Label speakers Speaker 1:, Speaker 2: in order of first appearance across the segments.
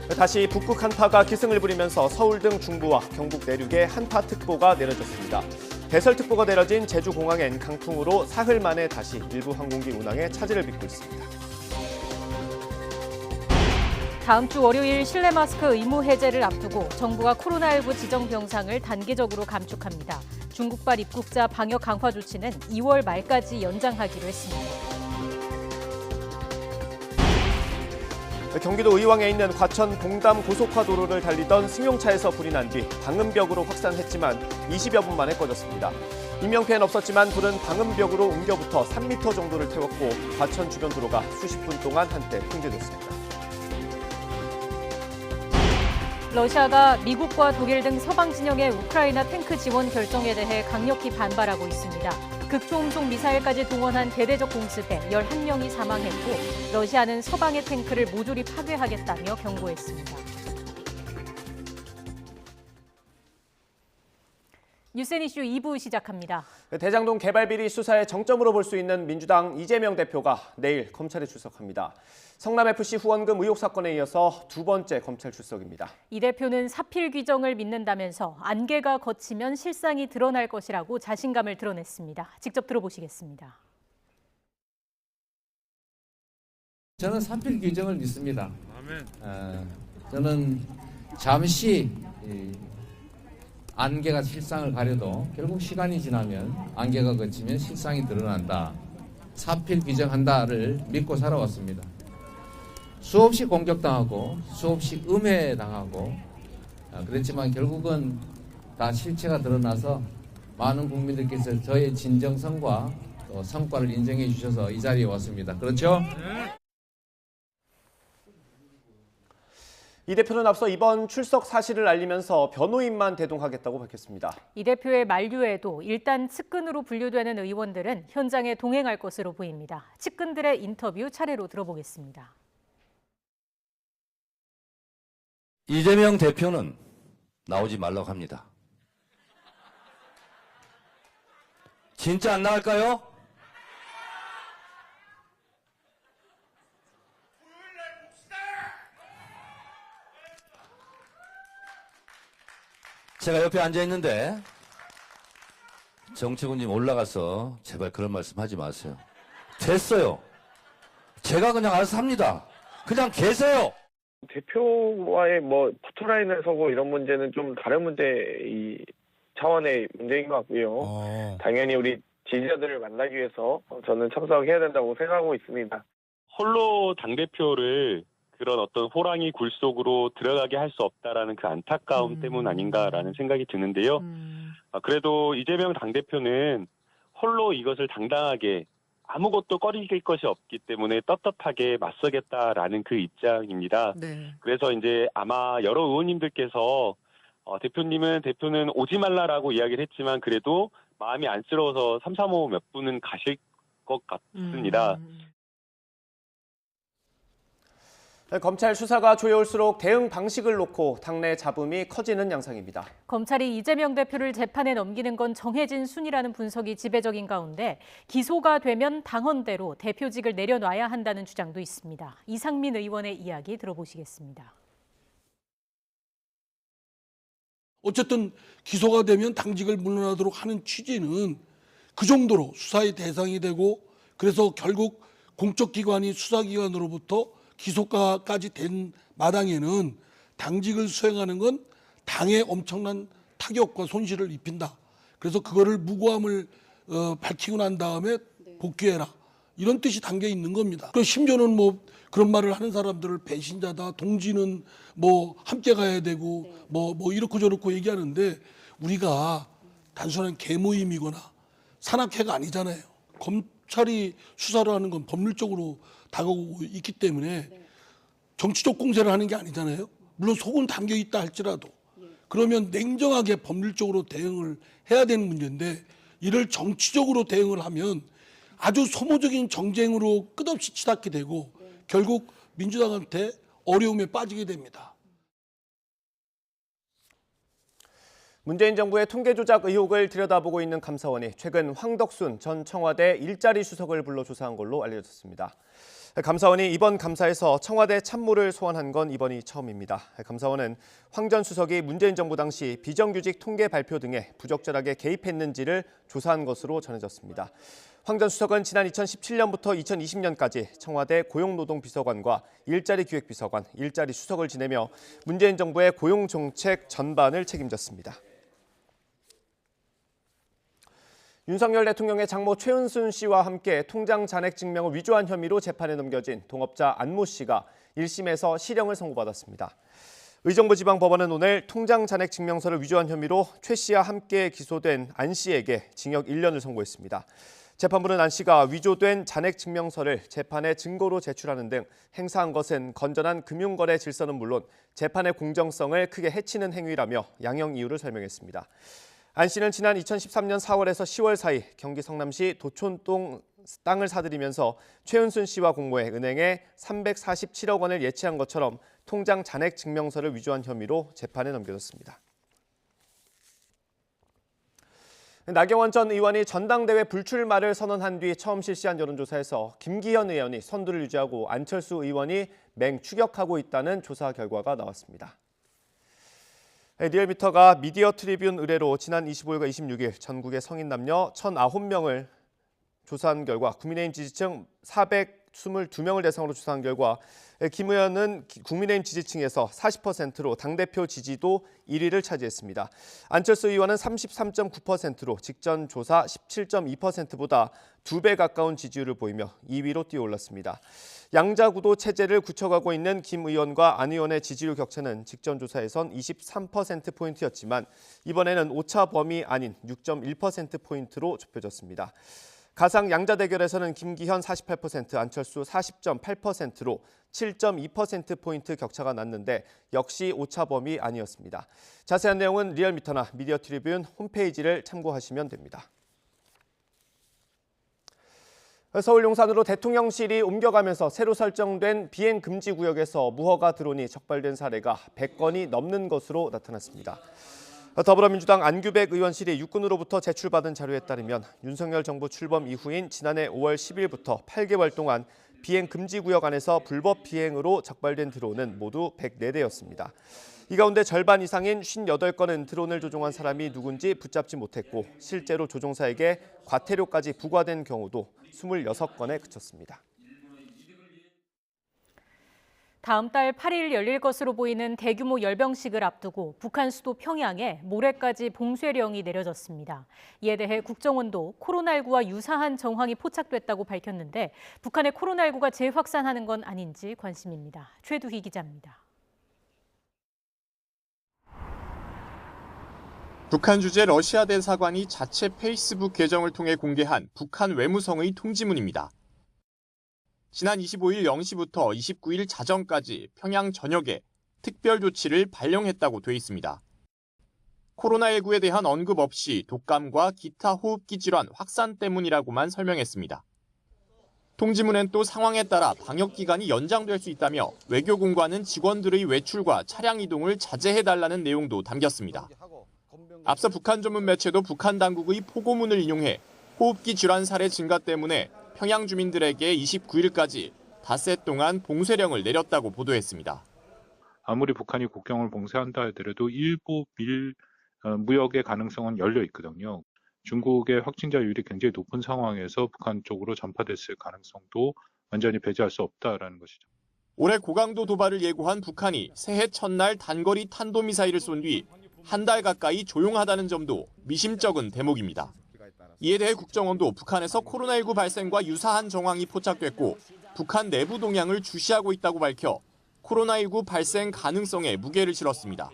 Speaker 1: 다시 북극 한파가 기승을 부리면서 서울 등 중부와 경북 내륙에 한파특보가 내려졌습니다. 대설특보가 내려진 제주공항엔 강풍으로 사흘 만에 다시 일부 항공기 운항에 차질을 빚고 있습니다.
Speaker 2: 다음 주 월요일 실내 마스크 의무 해제를 앞두고 정부가 코로나19 지정 병상을 단계적으로 감축합니다. 중국발 입국자 방역 강화 조치는 2월 말까지 연장하기로 했습니다.
Speaker 1: 경기도 의왕에 있는 과천 봉담 고속화도로를 달리던 승용차에서 불이 난 뒤 방음벽으로 확산했지만 20여 분 만에 꺼졌습니다. 인명피해는 없었지만 불은 방음벽으로 옮겨붙어 3m 정도를 태웠고 과천 주변 도로가 수십 분 동안 한때 통제됐습니다.
Speaker 2: 러시아가 미국과 독일 등 서방 진영의 우크라이나 탱크 지원 결정에 대해 강력히 반발하고 있습니다. 극초음속 미사일까지 동원한 대대적 공습에 11명이 사망했고 러시아는 서방의 탱크를 모조리 파괴하겠다며 경고했습니다. 뉴스앤 이슈 2부 시작합니다.
Speaker 1: 대장동 개발 비리 수사의 정점으로 볼 수 있는 민주당 이재명 대표가 내일 검찰에 출석합니다. 성남FC 후원금 의혹 사건에 이어서 두 번째 검찰 출석입니다.
Speaker 2: 이 대표는 사필 규정을 믿는다면서 안개가 걷히면 실상이 드러날 것이라고 자신감을 드러냈습니다. 직접 들어보시겠습니다.
Speaker 3: 저는 사필 규정을 믿습니다. 저는 잠시 안개가 실상을 가려도 결국 시간이 지나면 안개가 걷히면 실상이 드러난다. 사필 규정한다를 믿고 살아왔습니다. 수없이 공격당하고 수없이 음해당하고 그렇지만 결국은 다 실체가 드러나서 많은 국민들께서 저의 진정성과 또 성과를 인정해 주셔서 이 자리에 왔습니다. 그렇죠?
Speaker 1: 이 대표는 앞서 이번 출석 사실을 알리면서 변호인만 대동하겠다고 밝혔습니다.
Speaker 2: 이 대표의 만류에도 일단 측근으로 분류되는 의원들은 현장에 동행할 것으로 보입니다. 측근들의 인터뷰 차례로 들어보겠습니다.
Speaker 4: 이재명 대표는 나오지 말라고 합니다. 진짜 안 나갈까요? 제가 옆에 앉아 있는데 정치군님 올라가서 제발 그런 말씀 하지 마세요. 됐어요. 제가 그냥 알아서 합니다. 그냥 계세요.
Speaker 5: 대표와의 포토라인을 서고 이런 문제는 좀 다른 문제 차원의 문제인 것 같고요. 당연히 우리 지지자들을 만나기 위해서 저는 참석해야 된다고 생각하고 있습니다.
Speaker 6: 홀로 당대표를 그런 어떤 호랑이 굴 속으로 들어가게 할 수 없다라는 그 안타까움 때문 아닌가라는 생각이 드는데요. 그래도 이재명 당대표는 홀로 이것을 당당하게 아무것도 꺼리길 것이 없기 때문에 떳떳하게 맞서겠다라는 그 입장입니다. 네. 그래서 이제 아마 여러 의원님들께서 대표는 오지 말라라고 이야기를 했지만 그래도 마음이 안쓰러워서 3, 3, 5 몇 분은 가실 것 같습니다.
Speaker 1: 검찰 수사가 조여올수록 대응 방식을 놓고 당내 잡음이 커지는 양상입니다.
Speaker 2: 검찰이 이재명 대표를 재판에 넘기는 건 정해진 순위라는 분석이 지배적인 가운데 기소가 되면 당헌대로 대표직을 내려놔야 한다는 주장도 있습니다. 이상민 의원의 이야기 들어보시겠습니다.
Speaker 7: 어쨌든 기소가 되면 당직을 물러나도록 하는 취지는 그 정도로 수사의 대상이 되고 그래서 결국 공적기관이 수사기관으로부터 기소까지 된 마당에는 당직을 수행하는 건 당에 엄청난 타격과 손실을 입힌다. 그래서 그거를 무고함을 밝히고 난 다음에 복귀해라. 이런 뜻이 담겨 있는 겁니다. 심지어는 그런 말을 하는 사람들을 배신자다. 동지는 함께 가야 되고 이렇고 저렇고 얘기하는데 우리가 단순한 계모임이거나 산악회가 아니잖아요. 검찰이 수사를 하는 건 법률적으로 다가오고 있기 때문에 정치적 공세를 하는 게 아니잖아요. 물론 속은 담겨 있다 할지라도 그러면 냉정하게 법률적으로 대응을 해야 되는 문제인데 이를 정치적으로 대응을 하면 아주 소모적인 정쟁으로 끝없이 치닫게 되고 결국 민주당한테 어려움에 빠지게 됩니다.
Speaker 1: 문재인 정부의 통계 조작 의혹을 들여다보고 있는 감사원이 최근 황덕순 전 청와대 일자리 수석을 불러 조사한 걸로 알려졌습니다. 감사원이 이번 감사에서 청와대 참모를 소환한 건 이번이 처음입니다. 감사원은 황 전 수석이 문재인 정부 당시 비정규직 통계 발표 등에 부적절하게 개입했는지를 조사한 것으로 전해졌습니다. 황 전 수석은 지난 2017년부터 2020년까지 청와대 고용노동비서관과 일자리기획비서관, 일자리수석을 지내며 문재인 정부의 고용정책 전반을 책임졌습니다. 윤석열 대통령의 장모 최은순 씨와 함께 통장 잔액 증명을 위조한 혐의로 재판에 넘겨진 동업자 안모 씨가 1심에서 실형을 선고받았습니다. 의정부지방법원은 오늘 통장 잔액 증명서를 위조한 혐의로 최 씨와 함께 기소된 안 씨에게 징역 1년을 선고했습니다. 재판부는 안 씨가 위조된 잔액 증명서를 재판에 증거로 제출하는 등 행사한 것은 건전한 금융거래 질서는 물론 재판의 공정성을 크게 해치는 행위라며 양형 이유를 설명했습니다. 안 씨는 지난 2013년 4월에서 10월 사이 경기 성남시 도촌동 땅을 사들이면서 최은순 씨와 공모해 은행에 347억 원을 예치한 것처럼 통장 잔액 증명서를 위조한 혐의로 재판에 넘겨졌습니다. 나경원 전 의원이 전당대회 불출마를 선언한 뒤 처음 실시한 여론조사에서 김기현 의원이 선두를 유지하고 안철수 의원이 맹추격하고 있다는 조사 결과가 나왔습니다. 리얼미터가 미디어 트리뷴 의뢰로 지난 25일과 26일 전국의 성인 남녀 1,009명을 조사한 결과 국민의힘 지지층 422명을 대상으로 조사한 결과 김 의원은 국민의힘 지지층에서 40%로 당대표 지지도 1위를 차지했습니다. 안철수 의원은 33.9%로 직전 조사 17.2%보다 2배 가까운 지지율을 보이며 2위로 뛰어올랐습니다. 양자구도 체제를 굳혀가고 있는 김 의원과 안 의원의 지지율 격차는 직전 조사에선 23%포인트였지만 이번에는 오차 범위 아닌 6.1%포인트로 좁혀졌습니다. 가상 양자 대결에서는 김기현 48%, 안철수 40.8%로 7.2%포인트 격차가 났는데 역시 오차 범위 아니었습니다. 자세한 내용은 리얼미터나 미디어 트리뷴 홈페이지를 참고하시면 됩니다. 서울 용산으로 대통령실이 옮겨가면서 새로 설정된 비행 금지 구역에서 무허가 드론이 적발된 사례가 100건이 넘는 것으로 나타났습니다. 더불어민주당 안규백 의원실이 육군으로부터 제출받은 자료에 따르면 윤석열 정부 출범 이후인 지난해 5월 10일부터 8개월 동안 비행 금지 구역 안에서 불법 비행으로 적발된 드론은 모두 104대였습니다. 이 가운데 절반 이상인 58건은 드론을 조종한 사람이 누군지 붙잡지 못했고 실제로 조종사에게 과태료까지 부과된 경우도 26건에 그쳤습니다.
Speaker 2: 다음 달 8일 열릴 것으로 보이는 대규모 열병식을 앞두고 북한 수도 평양에 모레까지 봉쇄령이 내려졌습니다. 이에 대해 국정원도 코로나19와 유사한 정황이 포착됐다고 밝혔는데 북한의 코로나19가 재확산하는 건 아닌지 관심입니다. 최두희 기자입니다.
Speaker 8: 북한 주재 러시아 대사관이 자체 페이스북 계정을 통해 공개한 북한 외무성의 통지문입니다. 지난 25일 0시부터 29일 자정까지 평양 전역에 특별 조치를 발령했다고 돼 있습니다. 코로나19에 대한 언급 없이 독감과 기타 호흡기 질환 확산 때문이라고만 설명했습니다. 통지문엔 또 상황에 따라 방역 기간이 연장될 수 있다며 외교공관은 직원들의 외출과 차량 이동을 자제해달라는 내용도 담겼습니다. 앞서 북한 전문 매체도 북한 당국의 포고문을 인용해 호흡기 질환 사례 증가 때문에 평양 주민들에게 29일까지 닷새 동안 봉쇄령을 내렸다고 보도했습니다.
Speaker 9: 아무리 북한이 국경을 봉쇄한다 하더라도 일부 무역의 가능성은 열려 있거든요. 중국의 확진자율이 굉장히 높은 상황에서 북한 쪽으로 전파됐을 가능성도 완전히 배제할 수 없다라는 것이죠.
Speaker 8: 올해 고강도 도발을 예고한 북한이 새해 첫날 단거리 탄도미사일을 쏜 뒤 한 달 가까이 조용하다는 점도 미심쩍은 대목입니다. 이에 대해 국정원도 북한에서 코로나19 발생과 유사한 정황이 포착됐고 북한 내부 동향을 주시하고 있다고 밝혀 코로나19 발생 가능성에 무게를 실었습니다.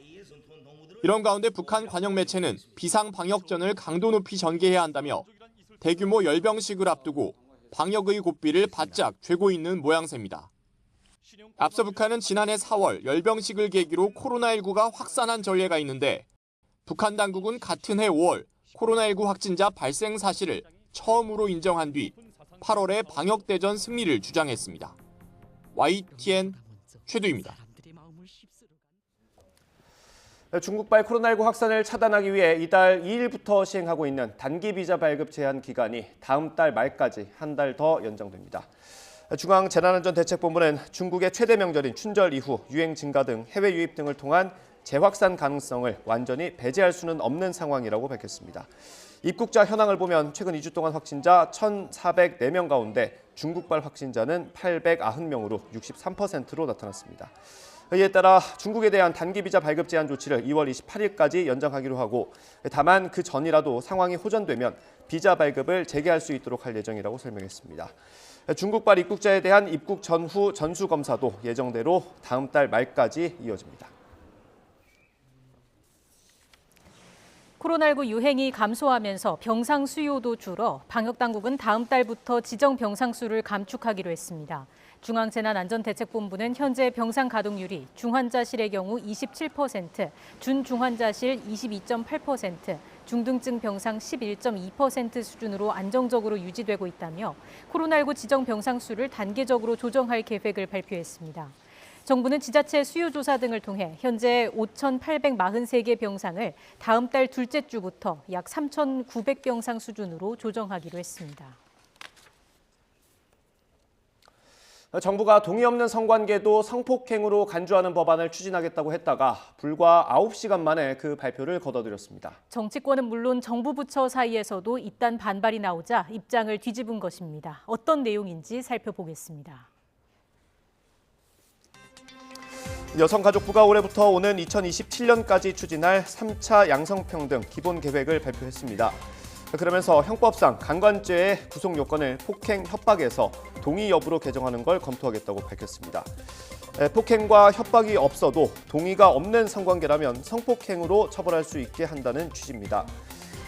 Speaker 8: 이런 가운데 북한 관영 매체는 비상방역전을 강도 높이 전개해야 한다며 대규모 열병식을 앞두고 방역의 고삐를 바짝 쥐고 있는 모양새입니다. 앞서 북한은 지난해 4월 열병식을 계기로 코로나19가 확산한 전례가 있는데 북한 당국은 같은 해 5월 코로나19 확진자 발생 사실을 처음으로 인정한 뒤 8월에 방역대전 승리를 주장했습니다. YTN 최두입니다.
Speaker 1: 중국발 코로나19 확산을 차단하기 위해 이달 2일부터 시행하고 있는 단기 비자 발급 제한 기간이 다음 달 말까지 한 달 더 연장됩니다. 중앙재난안전대책본부는 중국의 최대 명절인 춘절 이후 유행 증가 등 해외 유입 등을 통한 재확산 가능성을 완전히 배제할 수는 없는 상황이라고 밝혔습니다. 입국자 현황을 보면 최근 2주 동안 확진자 1,404명 가운데 중국발 확진자는 890명으로 63%로 나타났습니다. 이에 따라 중국에 대한 단기 비자 발급 제한 조치를 2월 28일까지 연장하기로 하고, 다만 그 전이라도 상황이 호전되면 비자 발급을 재개할 수 있도록 할 예정이라고 설명했습니다. 중국발 입국자에 대한 입국 전후 전수검사도 예정대로 다음 달 말까지 이어집니다.
Speaker 2: 코로나19 유행이 감소하면서 병상 수요도 줄어 방역당국은 다음 달부터 지정 병상 수를 감축하기로 했습니다. 중앙재난안전대책본부는 현재 병상 가동률이 중환자실의 경우 27%, 준중환자실 22.8%, 중등증 병상 11.2% 수준으로 안정적으로 유지되고 있다며 코로나19 지정 병상 수를 단계적으로 조정할 계획을 발표했습니다. 정부는 지자체 수요조사 등을 통해 현재 5,843개 병상을 다음 달 둘째 주부터 약 3,900병상 수준으로 조정하기로 했습니다.
Speaker 1: 정부가 동의 없는 성관계도 성폭행으로 간주하는 법안을 추진하겠다고 했다가 불과 9시간 만에 그 발표를 거둬들였습니다.
Speaker 2: 정치권은 물론 정부 부처 사이에서도 잇단 반발이 나오자 입장을 뒤집은 것입니다. 어떤 내용인지 살펴보겠습니다.
Speaker 1: 여성가족부가 올해부터 오는 2027년까지 추진할 3차 양성평등 기본계획을 발표했습니다. 그러면서 형법상 강간죄의 구속 요건을 폭행, 협박에서 동의 여부로 개정하는 걸 검토하겠다고 밝혔습니다. 폭행과 협박이 없어도 동의가 없는 성관계라면 성폭행으로 처벌할 수 있게 한다는 취지입니다.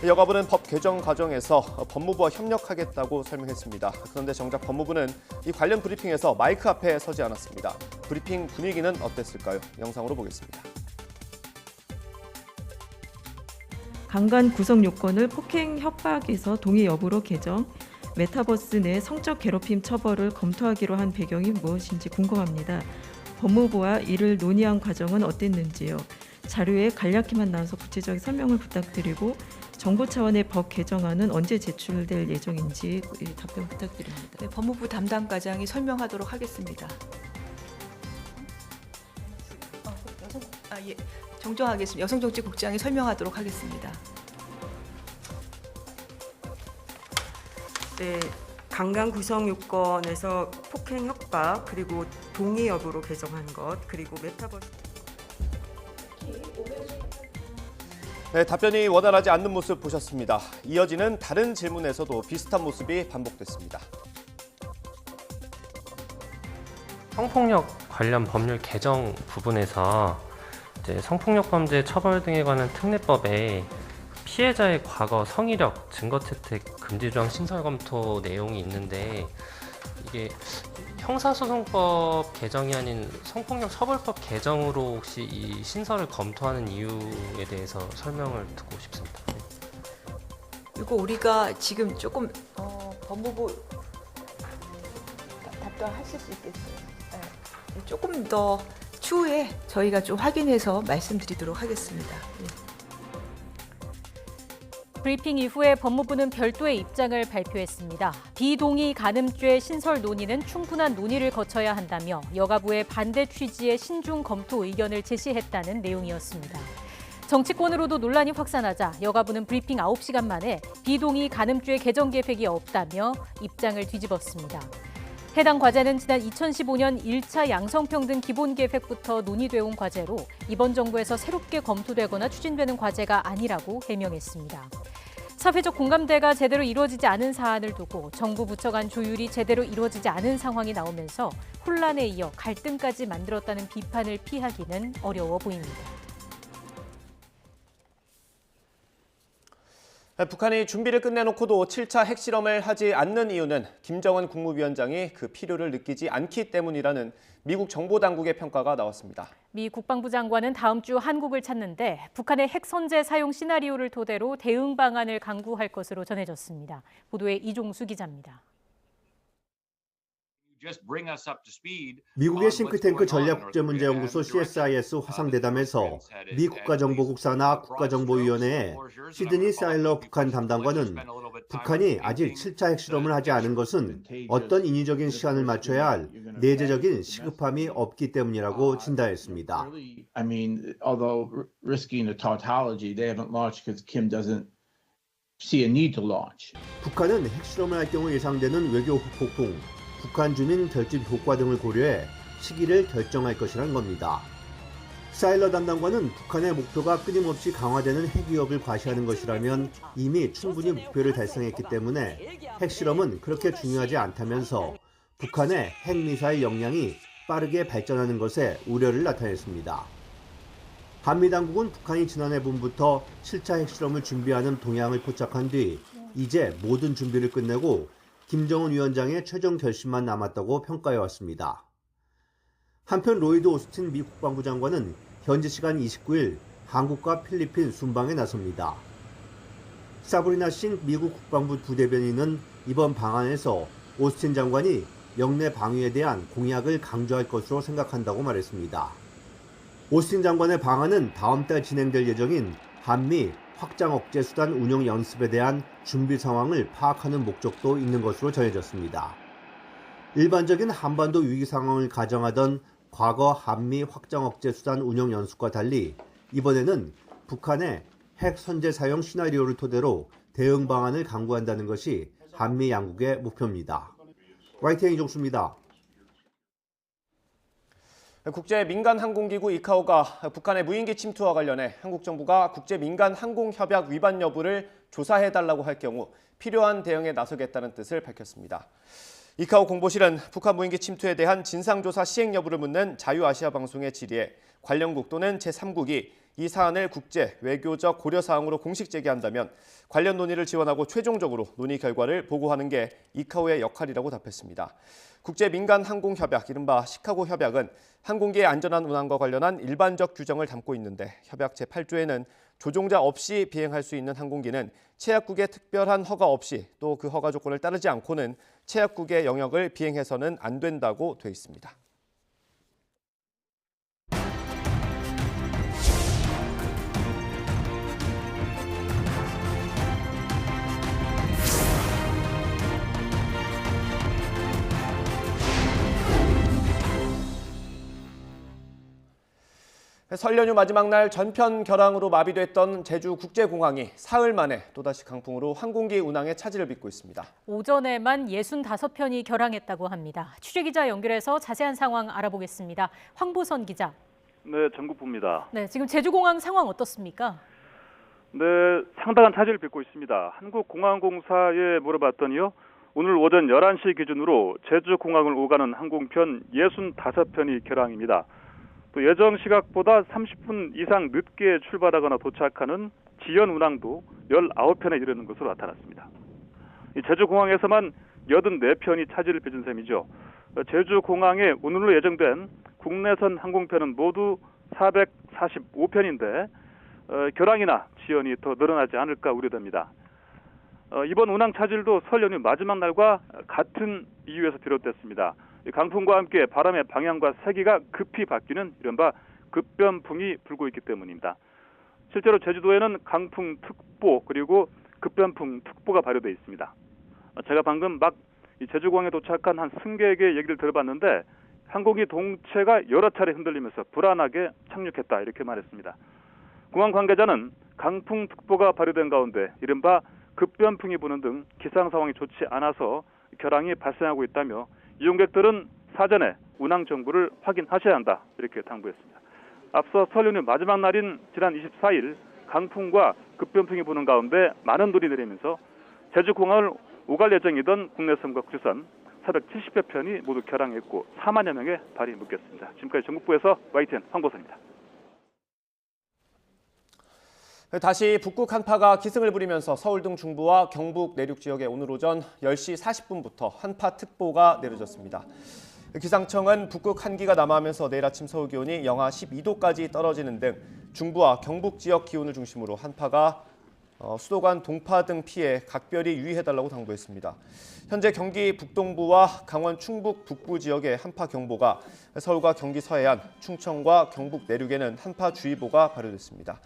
Speaker 1: 여가부는 법 개정 과정에서 법무부와 협력하겠다고 설명했습니다. 그런데 정작 법무부는 이 관련 브리핑에서 마이크 앞에 서지 않았습니다. 브리핑 분위기는 어땠을까요? 영상으로 보겠습니다.
Speaker 10: 강간 구성 요건을 폭행, 협박에서 동의 여부로 개정, 메타버스 내 성적 괴롭힘 처벌을 검토하기로 한 배경이 무엇인지 궁금합니다. 법무부와 이를 논의한 과정은 어땠는지요? 자료에 간략히만 나와서 구체적인 설명을 부탁드리고 정부 차원의 법 개정안은 언제 제출될 예정인지 답변 부탁드립니다.
Speaker 11: 네, 법무부 담당 과장이 설명하도록 하겠습니다. 예, 정정하겠습니다. 여성정치국장이 설명하도록 하겠습니다.
Speaker 12: 네, 강간 구성 요건에서 폭행, 협박, 그리고 동의 여부로 개정한 것, 그리고 메타버스.
Speaker 1: 네, 답변이 원활하지 않는 모습 보셨습니다. 이어지는 다른 질문에서도 비슷한 모습이 반복됐습니다.
Speaker 13: 성폭력 관련 법률 개정 부분에서 이제 성폭력 범죄 처벌 등에 관한 특례법에 피해자의 과거 성희력, 증거 채택 금지 조항 신설 검토 내용이 있는데 이게 형사소송법 개정이 아닌 성폭력 처벌법 개정으로 혹시 이 신설을 검토하는 이유에 대해서 설명을 듣고 싶습니다. 네.
Speaker 11: 이거 우리가 지금 조금 법무부 답변하실 수 있겠어요? 네. 조금 더 추후에 저희가 좀 확인해서 말씀드리도록 하겠습니다. 네.
Speaker 2: 브리핑 이후에 법무부는 별도의 입장을 발표했습니다. 비동의 간음죄 신설 논의는 충분한 논의를 거쳐야 한다며 여가부의 반대 취지의 신중 검토 의견을 제시했다는 내용이었습니다. 정치권으로도 논란이 확산하자 여가부는 브리핑 9시간 만에 비동의 간음죄 개정 계획이 없다며 입장을 뒤집었습니다. 해당 과제는 지난 2015년 1차 양성평등 기본계획부터 논의돼 온 과제로 이번 정부에서 새롭게 검토되거나 추진되는 과제가 아니라고 해명했습니다. 사회적 공감대가 제대로 이루어지지 않은 사안을 두고 정부 부처 간 조율이 제대로 이루어지지 않은 상황이 나오면서 혼란에 이어 갈등까지 만들었다는 비판을 피하기는 어려워 보입니다.
Speaker 1: 북한이 준비를 끝내놓고도 7차 핵실험을 하지 않는 이유는 김정은 국무위원장이 그 필요를 느끼지 않기 때문이라는 미국 정보당국의 평가가 나왔습니다.
Speaker 2: 미 국방부 장관은 다음 주 한국을 찾는데 북한의 핵 선제 사용 시나리오를 토대로 대응 방안을 강구할 것으로 전해졌습니다. 보도에 이종수 기자입니다.
Speaker 14: 미국의 싱크탱크 전략국제문제연구소 CSIS 화상대담에서 미 국가정보국사나 국가정보위원회의 시드니 사일러 북한 담당관은 북한이 아직 7차 핵실험을 하지 않은 것은 어떤 인위적인 시간을 맞춰야 할 내재적인 시급함이 없기 때문이라고 진단했습니다.
Speaker 15: I mean, although risking a tautology, they haven't launched because Kim doesn't see a need to launch.
Speaker 14: 북한은 핵실험을 할 경우 예상되는 외교 폭풍, 북한 주민 결집 효과 등을 고려해 시기를 결정할 것이란 겁니다. 사일러 담당관은 북한의 목표가 끊임없이 강화되는 핵 위협을 과시하는 것이라면 이미 충분히 목표를 달성했기 때문에 핵실험은 그렇게 중요하지 않다면서 북한의 핵미사일 역량이 빠르게 발전하는 것에 우려를 나타냈습니다. 한미당국은 북한이 지난해 봄부터 7차 핵실험을 준비하는 동향을 포착한 뒤 이제 모든 준비를 끝내고 김정은 위원장의 최종 결심만 남았다고 평가해왔습니다. 한편 로이드 오스틴 미 국방부 장관은 현지 시간 29일 한국과 필리핀 순방에 나섭니다. 사브리나 싱 미국 국방부 부대변인은 이번 방안에서 오스틴 장관이 영내 방위에 대한 공약을 강조할 것으로 생각한다고 말했습니다. 오스틴 장관의 방안은 다음 달 진행될 예정인 한미 확장 억제 수단 운용 연습에 대한 준비 상황을 파악하는 목적도 있는 것으로 전해졌습니다. 일반적인 한반도 위기 상황을 가정하던 과거 한미 확장 억제 수단 운용 연습과 달리 이번에는 북한의 핵 선제 사용 시나리오를 토대로 대응 방안을 강구한다는 것이 한미 양국의 목표입니다. YTN 이종수입니다.
Speaker 1: 국제민간항공기구 이카오가 북한의 무인기 침투와 관련해 한국 정부가 국제민간항공협약 위반 여부를 조사해달라고 할 경우 필요한 대응에 나서겠다는 뜻을 밝혔습니다. 이카오 공보실은 북한 무인기 침투에 대한 진상조사 시행 여부를 묻는 자유아시아 방송의 질의에 관련국 또는 제3국이 이 사안을 국제 외교적 고려사항으로 공식 제기한다면 관련 논의를 지원하고 최종적으로 논의 결과를 보고하는 게 이카오의 역할이라고 답했습니다. 국제민간항공협약, 이른바 시카고 협약은 항공기의 안전한 운항과 관련한 일반적 규정을 담고 있는데 협약 제8조에는 조종자 없이 비행할 수 있는 항공기는 채약국의 특별한 허가 없이 또 그 허가 조건을 따르지 않고는 채약국의 영역을 비행해서는 안 된다고 돼 있습니다. 설 연휴 마지막 날 전편 결항으로 마비됐던 제주국제공항이 사흘 만에 또다시 강풍으로 항공기 운항에 차질을 빚고 있습니다.
Speaker 2: 오전에만 65편이 결항했다고 합니다. 취재기자 연결해서 자세한 상황 알아보겠습니다. 황보선 기자.
Speaker 16: 네, 전국부입니다.
Speaker 2: 네, 지금 제주공항 상황 어떻습니까?
Speaker 16: 네, 상당한 차질을 빚고 있습니다. 한국공항공사에 물어봤더니요. 오늘 오전 11시 기준으로 제주공항을 오가는 항공편 65편이 결항입니다. 또 예정 시각보다 30분 이상 늦게 출발하거나 도착하는 지연 운항도 19편에 이르는 것으로 나타났습니다. 제주공항에서만 84편이 차질을 빚은 셈이죠. 제주공항에 오늘로 예정된 국내선 항공편은 모두 445편인데 결항이나 지연이 더 늘어나지 않을까 우려됩니다. 이번 운항 차질도 설 연휴 마지막 날과 같은 이유에서 비롯됐습니다. 강풍과 함께 바람의 방향과 세기가 급히 바뀌는 이른바 급변풍이 불고 있기 때문입니다. 실제로 제주도에는 강풍특보 그리고 급변풍특보가 발효되어 있습니다. 제가 방금 막 제주공항에 도착한 한 승객의 얘기를 들어봤는데 항공기 동체가 여러 차례 흔들리면서 불안하게 착륙했다 이렇게 말했습니다. 공항 관계자는 강풍특보가 발효된 가운데 이른바 급변풍이 부는 등 기상 상황이 좋지 않아서 결항이 발생하고 있다며 이용객들은 사전에 운항 정보를 확인하셔야 한다 이렇게 당부했습니다. 앞서 설 연휴 마지막 날인 지난 24일 강풍과 급변풍이 부는 가운데 많은 눈이 내리면서 제주공항을 오갈 예정이던 국내선과 국제선 470여 편이 모두 결항했고 4만여 명의 발이 묶였습니다. 지금까지 전국부에서 YTN 황보선입니다.
Speaker 1: 다시 북극 한파가 기승을 부리면서 서울 등 중부와 경북 내륙 지역에 오늘 오전 10시 40분부터 한파특보가 내려졌습니다. 기상청은 북극 한기가 남하하면서 내일 아침 서울 기온이 영하 12도까지 떨어지는 등 중부와 경북 지역 기온을 중심으로 한파가 수도 간 동파 등 피해 각별히 유의해달라고 당부했습니다. 현재 경기 북동부와 강원 충북 북부 지역에 한파 경보가, 서울과 경기 서해안, 충청과 경북 내륙에는 한파 주의보가 발효됐습니다.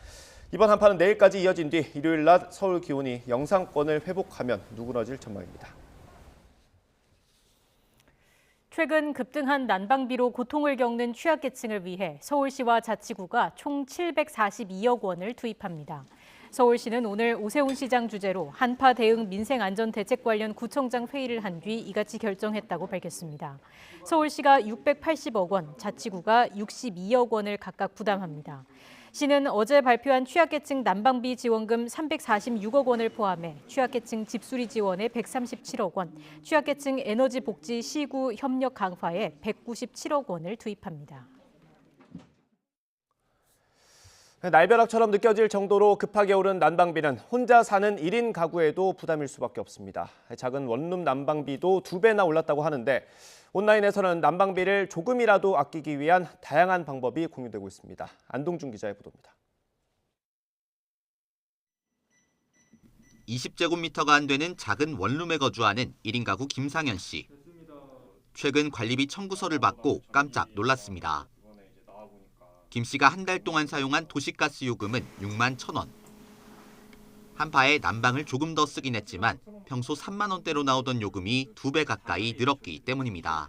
Speaker 1: 이번 한파는 내일까지 이어진 뒤 일요일 낮 서울 기온이 영상권을 회복하면 누그러질 전망입니다.
Speaker 2: 최근 급등한 난방비로 고통을 겪는 취약계층을 위해 서울시와 자치구가 총 742억 원을 투입합니다. 서울시는 오늘 오세훈 시장 주재로 한파 대응 민생안전대책 관련 구청장 회의를 한 뒤 이같이 결정했다고 밝혔습니다. 서울시가 680억 원, 자치구가 62억 원을 각각 부담합니다. 시는 어제 발표한 취약계층 난방비 지원금 346억 원을 포함해 취약계층 집수리 지원에 137억 원, 취약계층 에너지 복지 시구 협력 강화에 197억 원을 투입합니다.
Speaker 1: 날벼락처럼 느껴질 정도로 급하게 오른 난방비는 혼자 사는 1인 가구에도 부담일 수밖에 없습니다. 작은 원룸 난방비도 2배나 올랐다고 하는데 온라인에서는 난방비를 조금이라도 아끼기 위한 다양한 방법이 공유되고 있습니다. 안동준 기자의 보도입니다.
Speaker 17: 20제곱미터가 안 되는 작은 원룸에 거주하는 1인 가구 김상현 씨. 최근 관리비 청구서를 받고 깜짝 놀랐습니다. 김 씨가 한 달 동안 사용한 도시가스 요금은 6만 1,000원. 한파에 난방을 조금 더 쓰긴 했지만 평소 3만 원대로 나오던 요금이 2배 가까이 늘었기 때문입니다.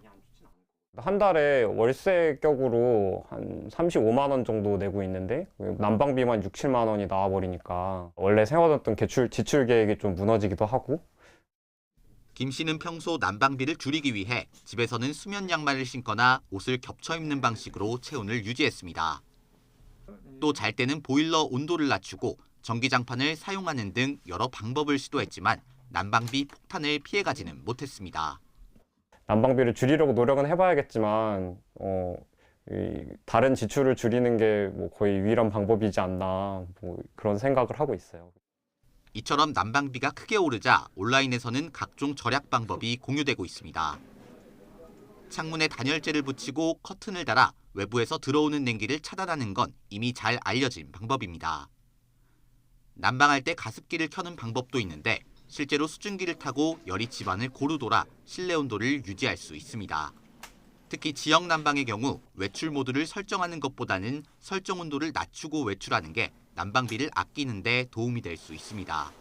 Speaker 18: 한 달에 월세 격으로 한 35만 원 정도 내고 있는데 난방비만 6, 7만 원이 나와버리니까 원래 세워뒀던 지출 계획이 좀 무너지기도 하고.
Speaker 17: 김 씨는 평소 난방비를 줄이기 위해 집에서는 수면 양말을 신거나 옷을 겹쳐 입는 방식으로 체온을 유지했습니다. 또 잘 때는 보일러 온도를 낮추고 전기장판을 사용하는 등 여러 방법을 시도했지만 난방비 폭탄을 피해가지는 못했습니다.
Speaker 18: 난방비를 줄이려고 노력은 해봐야겠지만 다른 지출을 줄이는 게 뭐 거의 유일한 방법이지 않나 그런 생각을 하고 있어요.
Speaker 17: 이처럼 난방비가 크게 오르자 온라인에서는 각종 절약 방법이 공유되고 있습니다. 창문에 단열재를 붙이고 커튼을 달아 외부에서 들어오는 냉기를 차단하는 건 이미 잘 알려진 방법입니다. 난방할 때 가습기를 켜는 방법도 있는데 실제로 수증기를 타고 열이 집안을 고루 돌아 실내 온도를 유지할 수 있습니다. 특히 지역 난방의 경우 외출 모드를 설정하는 것보다는 설정 온도를 낮추고 외출하는 게 난방비를 아끼는 데 도움이 될 수 있습니다.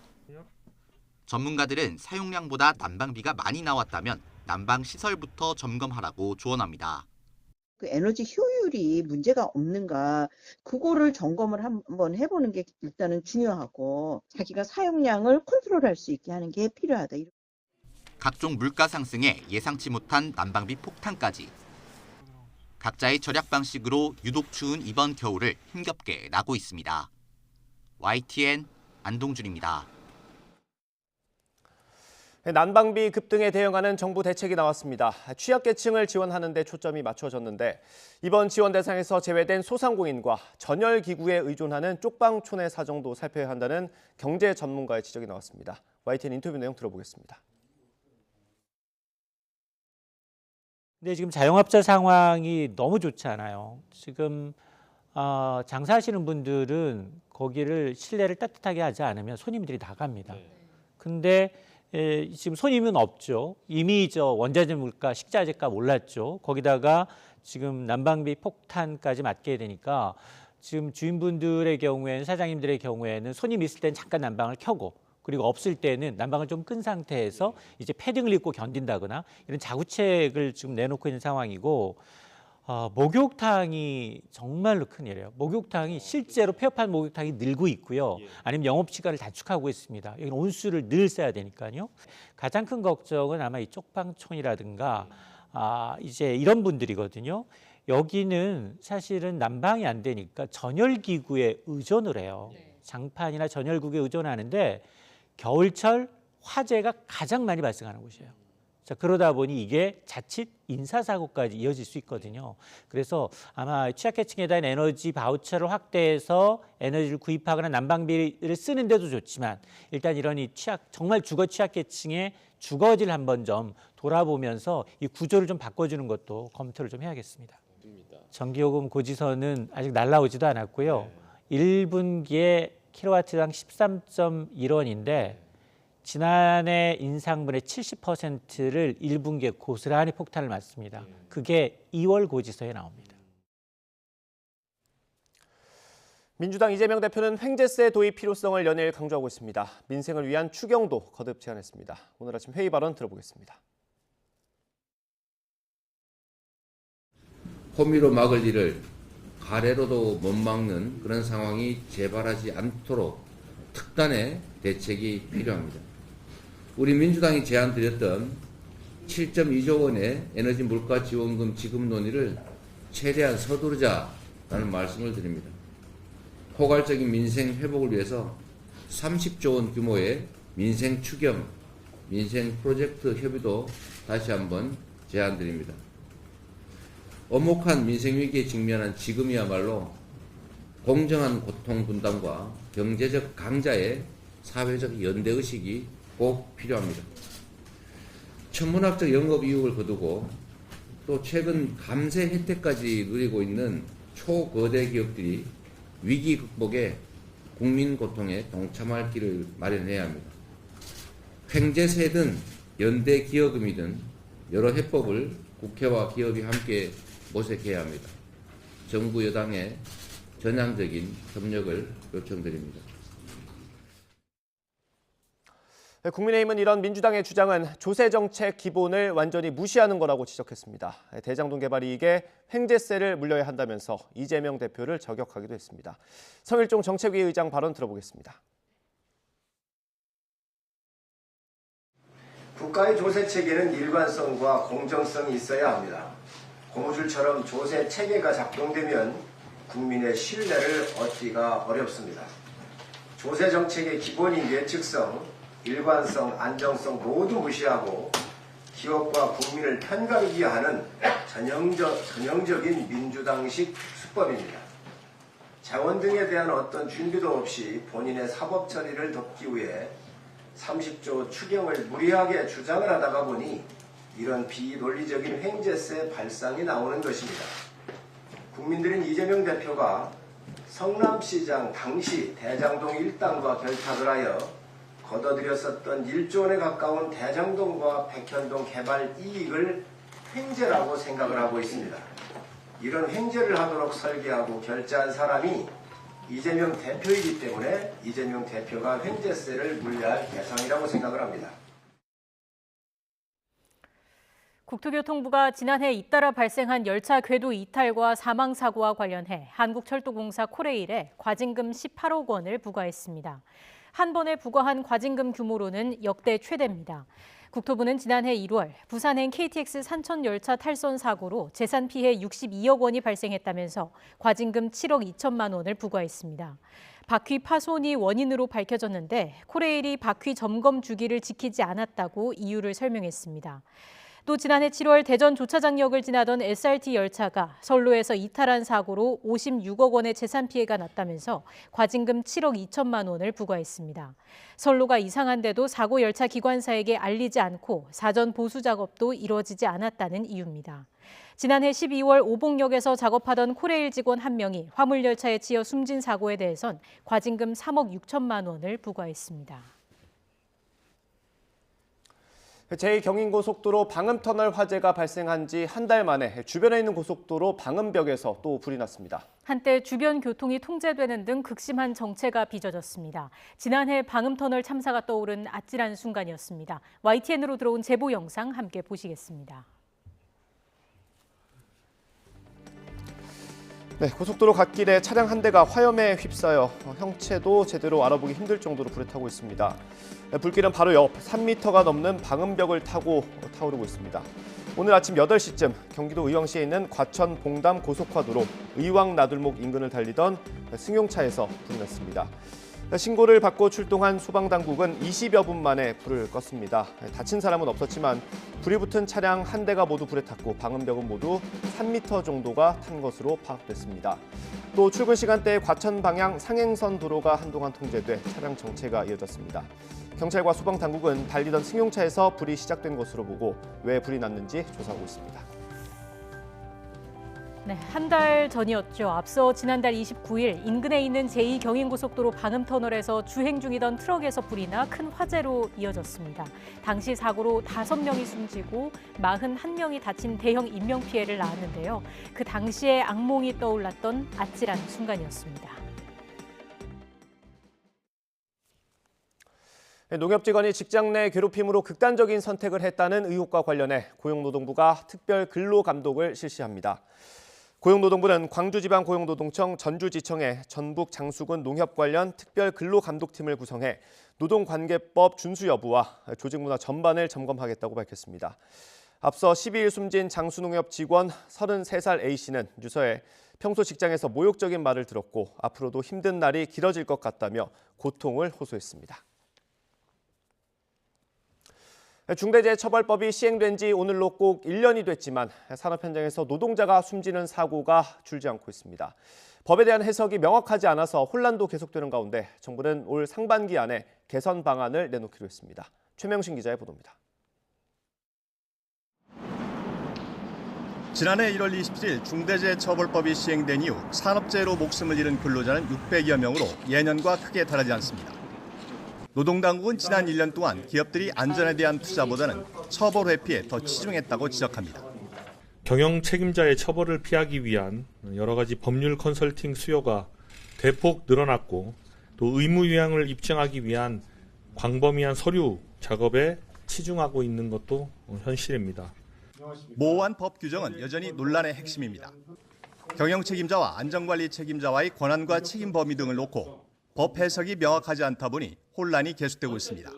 Speaker 17: 전문가들은 사용량보다 난방비가 많이 나왔다면 난방 시설부터 점검하라고 조언합니다.
Speaker 19: 그 에너지 효율이 문제가 없는가 그거를 점검을 한번 해보는 게 일단은 중요하고 자기가 사용량을 컨트롤할 수 있게 하는 게 필요하다.
Speaker 17: 각종 물가 상승에 예상치 못한 난방비 폭탄까지. 각자의 절약 방식으로 유독 추운 이번 겨울을 힘겹게 나고 있습니다. YTN 안동준입니다.
Speaker 1: 난방비 급등에 대응하는 정부 대책이 나왔습니다. 취약계층을 지원하는 데 초점이 맞춰졌는데 이번 지원 대상에서 제외된 소상공인과 전열기구에 의존하는 쪽방촌의 사정도 살펴야 한다는 경제 전문가의 지적이 나왔습니다. YTN 인터뷰 내용 들어보겠습니다.
Speaker 20: 근데 지금 자영업자 상황이 너무 좋지 않아요. 지금 장사하시는 분들은 거기를 실내를 따뜻하게 하지 않으면 손님들이 나갑니다. 근데 지금 손님은 없죠. 이미 원자재 물가, 식자재가 올랐죠. 거기다가 지금 난방비 폭탄까지 맞게 되니까 지금 주인분들의 경우에는 사장님들의 경우에는 손님 있을 때는 잠깐 난방을 켜고 그리고 없을 때는 난방을 좀 끈 상태에서 이제 패딩을 입고 견딘다거나 이런 자구책을 지금 내놓고 있는 상황이고 목욕탕이 정말로 큰일이에요. 목욕탕이 실제로 폐업한 목욕탕이 늘고 있고요. 아니면 영업시간을 단축하고 있습니다. 여기는 온수를 늘 써야 되니까요. 가장 큰 걱정은 아마 이 쪽방촌이라든가 이제 이런 분들이거든요. 여기는 사실은 난방이 안 되니까 전열기구에 의존을 해요. 장판이나 전열기구에 의존하는데 겨울철 화재가 가장 많이 발생하는 곳이에요. 자, 그러다 보니 이게 자칫 인사사고까지 이어질 수 있거든요. 그래서 아마 취약계층에 대한 에너지 바우처를 확대해서 에너지를 구입하거나 난방비를 쓰는 데도 좋지만 일단 이런 정말 주거 취약계층의 주거지를 한번 좀 돌아보면서 이 구조를 좀 바꿔주는 것도 검토를 좀 해야겠습니다. 전기요금 고지서는 아직 날라오지도 않았고요. 1분기에 킬로와트당 13.1원인데 지난해 인상분의 70%를 1분기에 고스란히 폭탄을 맞습니다. 그게 2월 고지서에 나옵니다.
Speaker 1: 민주당 이재명 대표는 횡재세 도입 필요성을 연일 강조하고 있습니다. 민생을 위한 추경도 거듭 제안했습니다. 오늘 아침 회의 발언 들어보겠습니다.
Speaker 3: 호미로 막을 일을 가래로도 못 막는 그런 상황이 재발하지 않도록 특단의 대책이 필요합니다. 우리 민주당이 제안드렸던 7.2조 원의 에너지 물가 지원금 지급 논의를 최대한 서두르자라는 말씀을 드립니다. 포괄적인 민생 회복을 위해서 30조 원 규모의 민생 추경, 민생 프로젝트 협의도 다시 한번 제안드립니다. 엄혹한 민생 위기에 직면한 지금이야말로 공정한 고통 분담과 경제적 강자의 사회적 연대의식이 꼭 필요합니다. 천문학적 영업 이익을 거두고 또 최근 감세 혜택까지 누리고 있는 초거대 기업들이 위기 극복에 국민 고통에 동참할 길을 마련해야 합니다. 횡재세든 연대 기여금이든 여러 해법을 국회와 기업이 함께 모색해야 합니다. 정부 여당의 전향적인 협력을 요청드립니다.
Speaker 1: 국민의힘은 이런 민주당의 주장은 조세정책 기본을 완전히 무시하는 거라고 지적했습니다. 대장동 개발 이익에 횡재세를 물려야 한다면서 이재명 대표를 저격하기도 했습니다. 성일종 정책위 의장 발언 들어보겠습니다.
Speaker 21: 국가의 조세 체계는 일관성과 공정성이 있어야 합니다. 고무줄처럼 조세 체계가 작동되면 국민의 신뢰를 얻기가 어렵습니다. 조세 정책의 기본인 예측성, 일관성, 안정성 모두 무시하고 기업과 국민을 편가르기 하는 전형적인 민주당식 수법입니다. 자원 등에 대한 어떤 준비도 없이 본인의 사법 처리를 덮기 위해 30조 추경을 무리하게 주장을 하다가 보니 이런 비논리적인 횡재세 발상이 나오는 것입니다. 국민들은 이재명 대표가 성남시장 당시 대장동 일당과 결탁을 하여 걷어들였었던 1조 원에 가까운 대장동과 백현동 개발 이익을 횡재라고 생각을 하고 있습니다. 이런 횡재를 하도록 설계하고 결제한 사람이 이재명 대표이기 때문에 이재명 대표가 횡재세를 물려야 할 대상이라고 생각을 합니다.
Speaker 2: 국토교통부가 지난해 잇따라 발생한 열차 궤도 이탈과 사망 사고와 관련해 한국철도공사 코레일에 과징금 18억 원을 부과했습니다. 한 번에 부과한 과징금 규모로는 역대 최대입니다. 국토부는 지난해 1월 부산행 KTX 산천 열차 탈선 사고로 재산 피해 62억 원이 발생했다면서 과징금 7억 2천만 원을 부과했습니다. 바퀴 파손이 원인으로 밝혀졌는데 코레일이 바퀴 점검 주기를 지키지 않았다고 이유를 설명했습니다. 또 지난해 7월 대전 조차장역을 지나던 SRT 열차가 선로에서 이탈한 사고로 56억 원의 재산 피해가 났다면서 과징금 7억 2천만 원을 부과했습니다. 선로가 이상한데도 사고 열차 기관사에게 알리지 않고 사전 보수 작업도 이뤄지지 않았다는 이유입니다. 지난해 12월 오봉역에서 작업하던 코레일 직원 1명이 화물열차에 치여 숨진 사고에 대해선 과징금 3억 6천만 원을 부과했습니다.
Speaker 1: 제2경인고속도로 방음터널 화재가 발생한 지 한 달 만에 주변에 있는 고속도로 방음벽에서 또 불이 났습니다.
Speaker 2: 한때 주변 교통이 통제되는 등 극심한 정체가 빚어졌습니다. 지난해 방음터널 참사가 떠오른 아찔한 순간이었습니다. YTN으로 들어온 제보 영상 함께 보시겠습니다.
Speaker 1: 네, 고속도로 갓길에 차량 한 대가 화염에 휩싸여 형체도 제대로 알아보기 힘들 정도로 불에 타고 있습니다. 불길은 바로 옆 3m가 넘는 방음벽을 타고 타오르고 있습니다. 오늘 아침 8시쯤 경기도 의왕시에 있는 과천 봉담 고속화도로 의왕 나들목 인근을 달리던 승용차에서 불이 났습니다. 신고를 받고 출동한 소방당국은 20여 분 만에 불을 껐습니다. 다친 사람은 없었지만 불이 붙은 차량 한 대가 모두 불에 탔고 방음벽은 모두 3m 정도가 탄 것으로 파악됐습니다. 또 출근 시간대에 과천 방향 상행선 도로가 한동안 통제돼 차량 정체가 이어졌습니다. 경찰과 소방당국은 달리던 승용차에서 불이 시작된 것으로 보고 왜 불이 났는지 조사하고 있습니다.
Speaker 2: 네, 한 달 전이었죠. 앞서 지난달 29일 인근에 있는 제2경인고속도로 방음터널에서 주행 중이던 트럭에서 불이 나 큰 화재로 이어졌습니다. 당시 사고로 5명이 숨지고 41명이 다친 대형 인명피해를 낳았는데요. 그 당시에 악몽이 떠올랐던 아찔한 순간이었습니다.
Speaker 1: 농협 직원이 직장 내 괴롭힘으로 극단적인 선택을 했다는 의혹과 관련해 고용노동부가 특별 근로감독을 실시합니다. 고용노동부는 광주지방고용노동청 전주지청에 전북 장수군 농협 관련 특별 근로감독팀을 구성해 노동관계법 준수 여부와 조직문화 전반을 점검하겠다고 밝혔습니다. 앞서 12일 숨진 장수농협 직원 33살 A씨는 유서에 평소 직장에서 모욕적인 말을 들었고 앞으로도 힘든 날이 길어질 것 같다며 고통을 호소했습니다. 중대재해처벌법이 시행된 지 오늘로 꼭 1년이 됐지만 산업 현장에서 노동자가 숨지는 사고가 줄지 않고 있습니다. 법에 대한 해석이 명확하지 않아서 혼란도 계속되는 가운데 정부는 올 상반기 안에 개선 방안을 내놓기로 했습니다. 최명신 기자의 보도입니다.
Speaker 4: 지난해 1월 27일 중대재해처벌법이 시행된 이후 산업재해로 목숨을 잃은 근로자는 600여 명으로 예년과 크게 다르지 않습니다. 노동당국은 지난 1년 동안 기업들이 안전에 대한 투자보다는 처벌 회피에 더 치중했다고 지적합니다.
Speaker 22: 경영 책임자의 처벌을 피하기 위한 여러 가지 법률 컨설팅 수요가 대폭 늘어났고 또 의무위항을 입증하기 위한 광범위한 서류 작업에 치중하고 있는 것도 현실입니다.
Speaker 4: 모호한 법 규정은 여전히 논란의 핵심입니다. 경영 책임자와 안전관리 책임자와의 권한과 책임 범위 등을 놓고 법 해석이 명확하지 않다 보니 혼란이 계속되고 있습니다.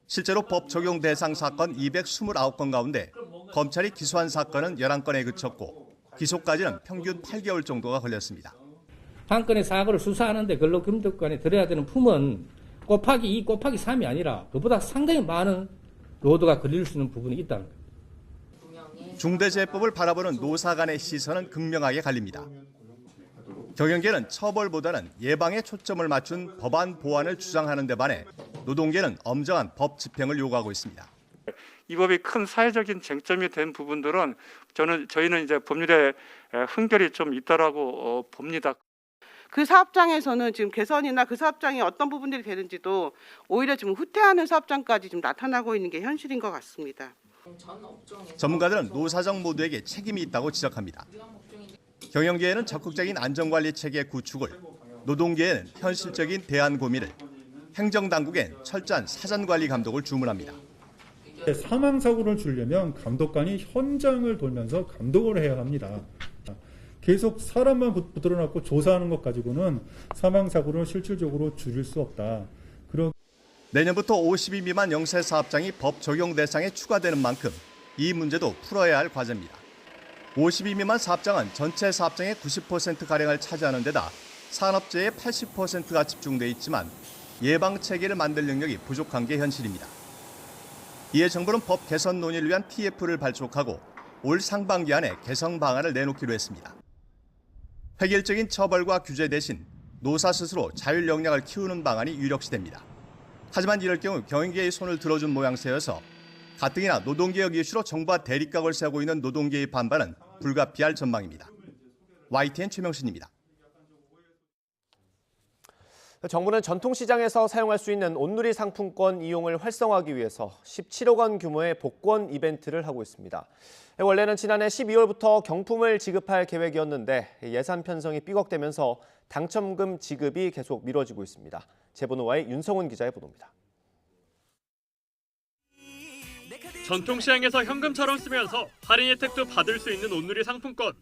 Speaker 4: 실제로 법 적용 대상 사건 229건 가운데 검찰이 기소한 사건은 11건에 그쳤고 기소까지는 평균 8개월 정도가 걸렸습니다.
Speaker 23: 한 건의 사고를 수사하는데 근로감독관에 들어야 되는 품은 곱하기 2, 곱하기 3이 아니라 그보다 상당히 많은 로드가 걸릴 수 있는 부분이 있다는 거예요.
Speaker 4: 중대재해법을 바라보는 노사 간의 시선은 극명하게 갈립니다. 경영계는 처벌보다는 예방에 초점을 맞춘 법안 보완을 주장하는 데 반해 노동계는 엄정한 법 집행을 요구하고 있습니다.
Speaker 24: 이 법이 큰 사회적인 쟁점이 된 부분들은 저희는 이제 법률에 흥결이 좀 있다라고 봅니다.
Speaker 25: 그 사업장에서는 지금 개선이나 그 사업장이 어떤 부분들이 되는지도 오히려 지금 후퇴하는 사업장까지 좀 나타나고 있는 게 현실인 것 같습니다.
Speaker 4: 전문가들은 노사정 모두에게 책임이 있다고 지적합니다. 경영계에는 적극적인 안전관리 체계 구축을, 노동계에는 현실적인 대안 고민을, 행정당국엔 철저한 사전관리 감독을 주문합니다.
Speaker 26: 사망사고를 줄려면 감독관이 현장을 돌면서 감독을 해야 합니다. 계속 사람만 붙들어놨고 조사하는 것 가지고는 사망사고를 실질적으로 줄일 수 없다.
Speaker 4: 내년부터 52 미만 영세 사업장이 법 적용 대상에 추가되는 만큼 이 문제도 풀어야 할 과제입니다. 52 미만 사업장은 전체 사업장의 90%가량을 차지하는 데다 산업재해의 80%가 집중돼 있지만 예방 체계를 만들 능력이 부족한 게 현실입니다. 이에 정부는 법 개선 논의를 위한 TF를 발족하고 올 상반기 안에 개선 방안을 내놓기로 했습니다. 획일적인 처벌과 규제 대신 노사 스스로 자율 역량을 키우는 방안이 유력시됩니다. 하지만 이럴 경우 경영계의 손을 들어준 모양새여서 가뜩이나 노동개혁 이슈로 정부와 대립각을 세우고 있는 노동계의 반발은 불가피할 전망입니다. YTN 최명신입니다.
Speaker 1: 정부는 전통시장에서 사용할 수 있는 온누리 상품권 이용을 활성화하기 위해서 17억 원 규모의 복권 이벤트를 하고 있습니다. 원래는 지난해 12월부터 경품을 지급할 계획이었는데 예산 편성이 삐걱대면서 당첨금 지급이 계속 미뤄지고 있습니다. 제보노와의 윤성훈 기자의 보도입니다.
Speaker 27: 전통시장에서 현금처럼 쓰면서 할인 혜택도 받을 수 있는 온누리 상품권.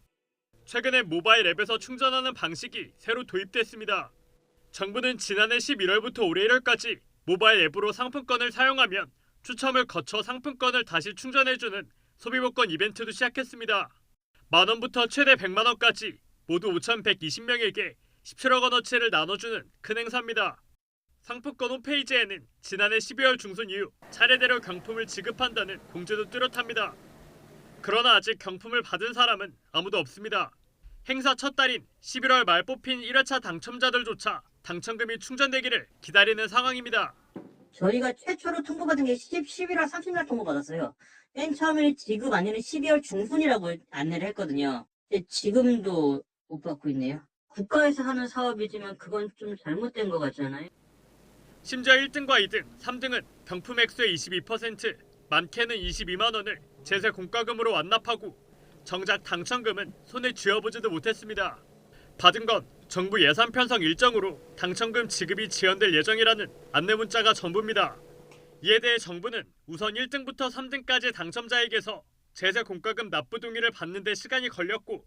Speaker 27: 최근에 모바일 앱에서 충전하는 방식이 새로 도입됐습니다. 정부는 지난해 11월부터 올해 1월까지 모바일 앱으로 상품권을 사용하면 추첨을 거쳐 상품권을 다시 충전해주는 소비복권 이벤트도 시작했습니다. 만원부터 최대 100만 원까지 모두 5,120명에게 17억 원어치를 나눠주는 큰 행사입니다. 상품권 홈페이지에는 지난해 12월 중순 이후 차례대로 경품을 지급한다는 공지도 뚜렷합니다. 그러나 아직 경품을 받은 사람은 아무도 없습니다. 행사 첫 달인 11월 말 뽑힌 1회차 당첨자들조차 당첨금이 충전되기를 기다리는 상황입니다.
Speaker 28: 저희가 최초로 통보받은 게 11월 30일 통보받았어요. 맨 처음에 지급 안내는 12월 중순이라고 안내를 했거든요. 근데 지금도 못 받고 있네요. 국가에서 하는 사업이지만 그건 좀 잘못된 것 같잖아요.
Speaker 27: 심지어 1등과 2등, 3등은 경품 액수의 22%, 많게는 22만 원을 제세 공과금으로 완납하고 정작 당첨금은 손에 쥐어보지도 못했습니다. 받은 건 정부 예산 편성 일정으로 당첨금 지급이 지연될 예정이라는 안내 문자가 전부입니다. 이에 대해 정부는 우선 1등부터 3등까지 당첨자에게서 제세 공과금 납부 동의를 받는 데 시간이 걸렸고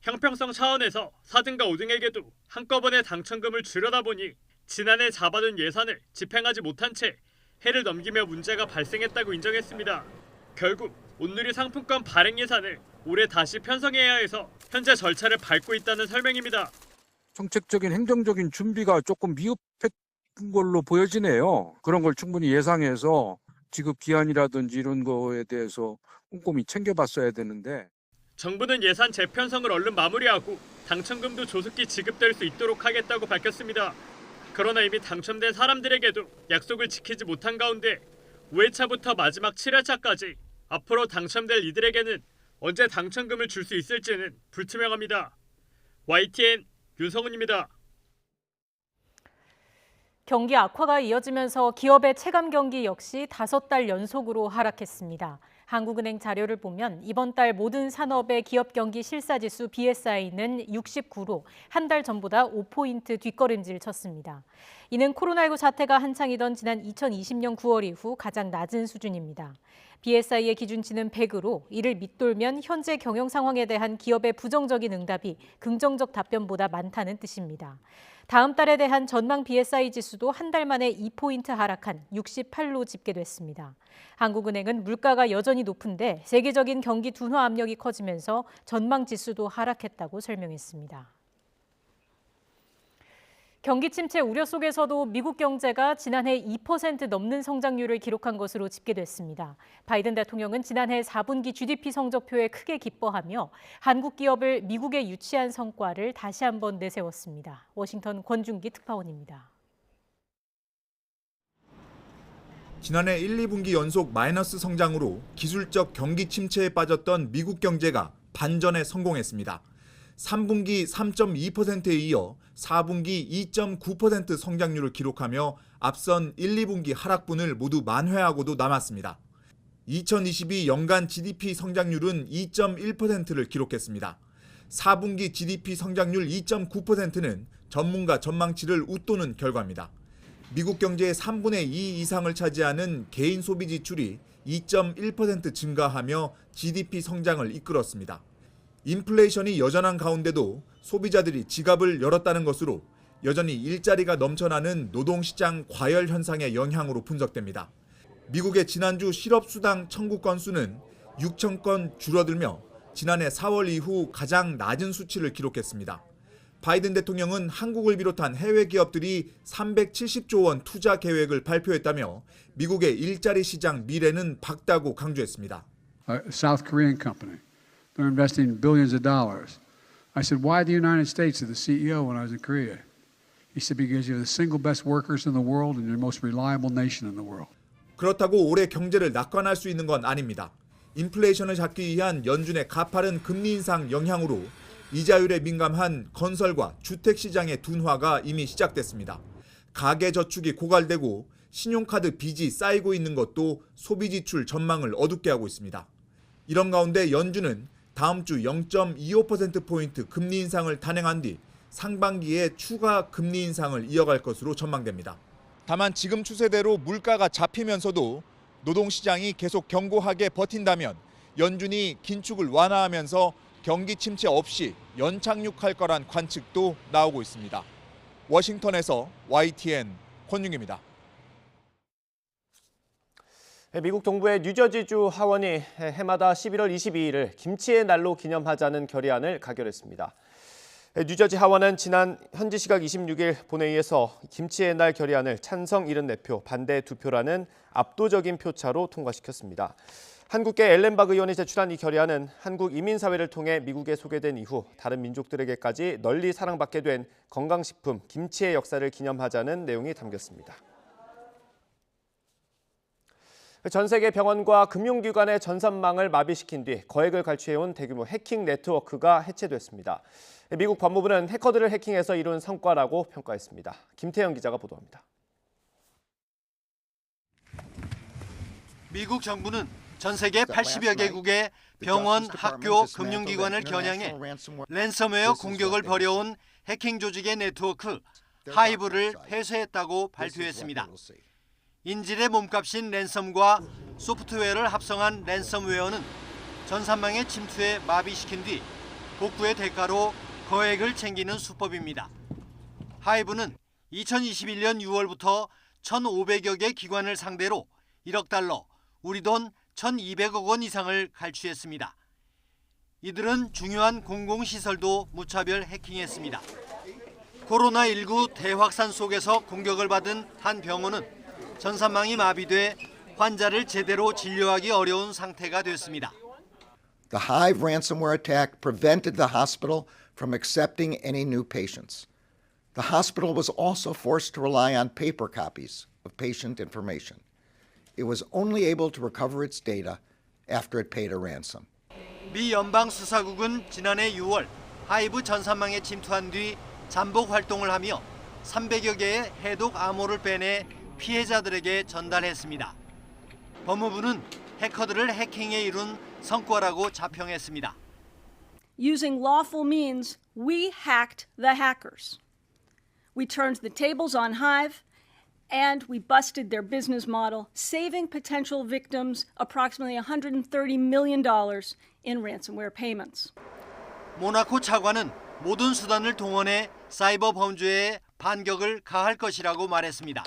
Speaker 27: 형평성 차원에서 4등과 5등에게도 한꺼번에 당첨금을 주려다 보니 지난해 잡아둔 예산을 집행하지 못한 채 해를 넘기며 문제가 발생했다고 인정했습니다. 결국 온누리 상품권 발행 예산을 올해 다시 편성해야 해서 현재 절차를 밟고 있다는 설명입니다.
Speaker 5: 정책적인 행정적인 준비가 조금 미흡했던 걸로 보여지네요. 그런 걸 충분히 예상해서 지급 기한이라든지 이런 거에 대해서 꼼꼼히 챙겨봤어야 되는데.
Speaker 27: 정부는 예산 재편성을 얼른 마무리하고 당첨금도 조속히 지급될 수 있도록 하겠다고 밝혔습니다. 그러나 이미 당첨된 사람들에게도 약속을 지키지 못한 가운데 5회차부터 마지막 7회차까지 앞으로 당첨될 이들에게는 언제 당첨금을 줄 수 있을지는 불투명합니다. YTN 윤성훈입니다.
Speaker 2: 경기 악화가 이어지면서 기업의 체감 경기 역시 5달 연속으로 하락했습니다. 한국은행 자료를 보면 이번 달 모든 산업의 기업 경기 실사지수 BSI는 69로 한 달 전보다 5포인트 뒷걸음질 쳤습니다. 이는 코로나19 사태가 한창이던 지난 2020년 9월 이후 가장 낮은 수준입니다. BSI의 기준치는 100으로 이를 밑돌면 현재 경영 상황에 대한 기업의 부정적인 응답이 긍정적 답변보다 많다는 뜻입니다. 다음 달에 대한 전망 BSI 지수도 한 달 만에 2포인트 하락한 68로 집계됐습니다. 한국은행은 물가가 여전히 높은데 세계적인 경기 둔화 압력이 커지면서 전망 지수도 하락했다고 설명했습니다. 경기 침체 우려 속에서도 미국 경제가 지난해 2% 넘는 성장률을 기록한 것으로 집계됐습니다. 바이든 대통령은 지난해 4분기 GDP 성적표에 크게 기뻐하며 한국 기업을 미국에 유치한 성과를 다시 한번 내세웠습니다. 워싱턴 권준기 특파원입니다.
Speaker 6: 지난해 1, 2분기 연속 마이너스 성장으로 기술적 경기 침체에 빠졌던 미국 경제가 반전에 성공했습니다. 3분기 3.2%에 이어 4분기 2.9% 성장률을 기록하며 앞선 1, 2분기 하락분을 모두 만회하고도 남았습니다. 2022 연간 GDP 성장률은 2.1%를 기록했습니다. 4분기 GDP 성장률 2.9%는 전문가 전망치를 웃도는 결과입니다. 미국 경제의 3분의 2 이상을 차지하는 개인 소비 지출이 2.1% 증가하며 GDP 성장을 이끌었습니다. 인플레이션이 여전한 가운데도 소비자들이 지갑을 열었다는 것으로 여전히 일자리가 넘쳐나는 노동시장 과열 현상의 영향으로 분석됩니다. 미국의 지난주 실업수당 청구 건수는 6천 건 줄어들며 지난해 4월 이후 가장 낮은 수치를 기록했습니다. 바이든 대통령은 한국을 비롯한 해외 기업들이 370조 원 투자 계획을 발표했다며 미국의 일자리 시장 미래는 밝다고 강조했습니다.
Speaker 7: South Korean company. They're investing billions of dollars. I said, why the United States? To the CEO when I was in Korea. He said, because you're the single best workers in the world and you're the most reliable nation in the world.
Speaker 6: 그렇다고 올해 경제를 낙관할 수 있는 건 아닙니다. 인플레이션을 잡기 위한 연준의 가파른 금리 인상 영향으로 이자율에 민감한 건설과 주택 시장의 둔화가 이미 시작됐습니다. 가계 저축이 고갈되고 신용카드 빚이 쌓이고 있는 것도 소비 지출 전망을 어둡게 하고 있습니다. 이런 가운데 연준은 다음 주 0.25%포인트 금리 인상을 단행한 뒤 상반기에 추가 금리 인상을 이어갈 것으로 전망됩니다. 다만 지금 추세대로 물가가 잡히면서도 노동시장이 계속 견고하게 버틴다면 연준이 긴축을 완화하면서 경기 침체 없이 연착륙할 거란 관측도 나오고 있습니다. 워싱턴에서 YTN 권윤기입니다.
Speaker 1: 미국 동부의 뉴저지주 하원이 해마다 11월 22일을 김치의 날로 기념하자는 결의안을 가결했습니다. 뉴저지 하원은 지난 현지 시각 26일 본회의에서 김치의 날 결의안을 찬성 74표, 반대 2표라는 압도적인 표차로 통과시켰습니다. 한국계 엘렌박 의원이 제출한 이 결의안은 한국 이민사회를 통해 미국에 소개된 이후 다른 민족들에게까지 널리 사랑받게 된 건강식품 김치의 역사를 기념하자는 내용이 담겼습니다. 전 세계 병원과 금융기관의 전산망을 마비시킨 뒤 거액을 갈취해온 대규모 해킹 네트워크가 해체됐습니다. 미국 법무부는 해커들을 해킹해서 이룬 성과라고 평가했습니다. 김태형 기자가 보도합니다.
Speaker 8: 미국 정부는 전 세계 80여 개국의 병원, 학교, 금융기관을 겨냥해 랜섬웨어 공격을 벌여온 해킹 조직의 네트워크 하이브를 폐쇄했다고 발표했습니다. 인질의 몸값인 랜섬과 소프트웨어를 합성한 랜섬웨어는 전산망의 침투에 마비시킨 뒤 복구의 대가로 거액을 챙기는 수법입니다. 하이브는 2021년 6월부터 1,500여 개 기관을 상대로 1억 달러, 우리 돈 1,200억 원 이상을 갈취했습니다. 이들은 중요한 공공시설도 무차별 해킹했습니다. 코로나19 대확산 속에서 공격을 받은 한 병원은 전산망이 마비돼 환자를 제대로 진료하기 어려운 상태가 됐습니다.
Speaker 9: The Hive ransomware attack prevented the hospital from accepting any new patients. The hospital was also forced to rely on paper copies of patient information. It was only able to recover its data after it paid a ransom.
Speaker 8: 미 연방수사국은 지난해 6월 하이브 전산망에 침투한 뒤 잠복 활동을 하며 300여 개의 해독 암호를 빼내 피해자들에게 전달했습니다. 법무부는 해커들을 해킹에 이룬 성과라고 자평했습니다.
Speaker 10: Using lawful means, we hacked the hackers. We turned the tables on Hive, and we busted their business model, saving potential victims approximately $130 million in ransomware payments.
Speaker 8: 모나코 차관은 모든 수단을 동원해 사이버 범죄에 반격을 가할 것이라고 말했습니다.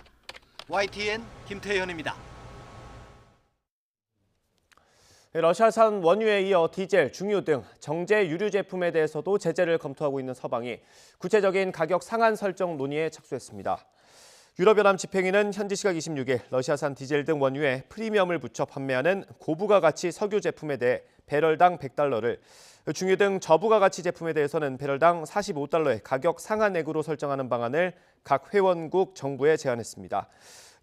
Speaker 8: YTN 김태현입니다.
Speaker 1: 러시아산 원유에 이어 디젤, 중유 등 정제 유류 제품에 대해서도 제재를 검토하고 있는 서방이 구체적인 가격 상한 설정 논의에 착수했습니다. 유럽연합 집행위는 현지 시각 26일 러시아산 디젤 등 원유에 프리미엄을 붙여 판매하는 고부가 가치 석유 제품에 대해 배럴당 $100를, 중유 등 저부가 가치 제품에 대해서는 배럴당 $45의 가격 상한액으로 설정하는 방안을 각 회원국 정부에 제안했습니다.